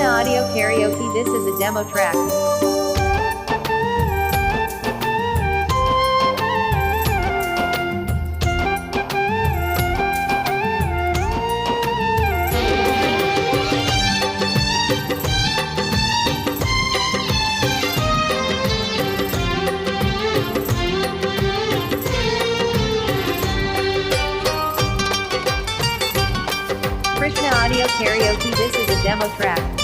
Audio Karaoke. This is a demo track. Krishna Audio Karaoke. This is a demo track.